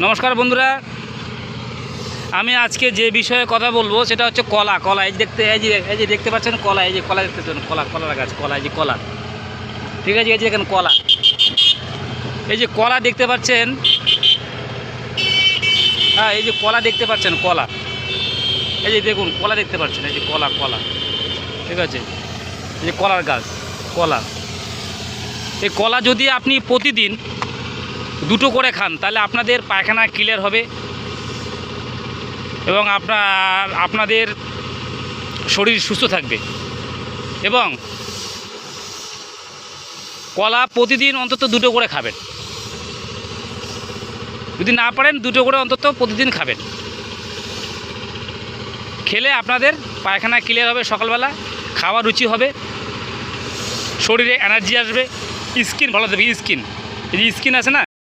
নমস্কার বন্ধুরা, আমি আজকে যে বিষয়ে কথা বলবো সেটা হচ্ছে কলা। কলা এই যে দেখতে পাচ্ছেন কলা, এই যে কলা দেখতে পাচ্ছেন, কলার গাছ, কলা, এই যে কলা, ঠিক আছে। এই যে দেখেন কলা, এই যে কলা দেখতে পাচ্ছেন, হ্যাঁ এই যে কলা দেখতে পাচ্ছেন, কলা, এই যে দেখুন কলা দেখতে পাচ্ছেন, এই যে কলা, ঠিক আছে। এই যে কলার গাছ, কলা। এই কলা যদি আপনি প্রতিদিন দুটো করে খান তাহলে আপনাদের পায়খানা ক্লিয়ার হবে এবং আপনাদের শরীর সুস্থ থাকবে। এবং কলা প্রতিদিন অন্তত দুটো করে খাবেন, যদি না পারেন দুটো করে অন্তত প্রতিদিন খাবেন। খেলে আপনাদের পায়খানা ক্লিয়ার হবে, সকালবেলা খাওয়ার রুচি হবে, শরীরে এনার্জি আসবে, স্কিন ভালো থাকবে। স্কিন, এই যে স্কিন আছে না,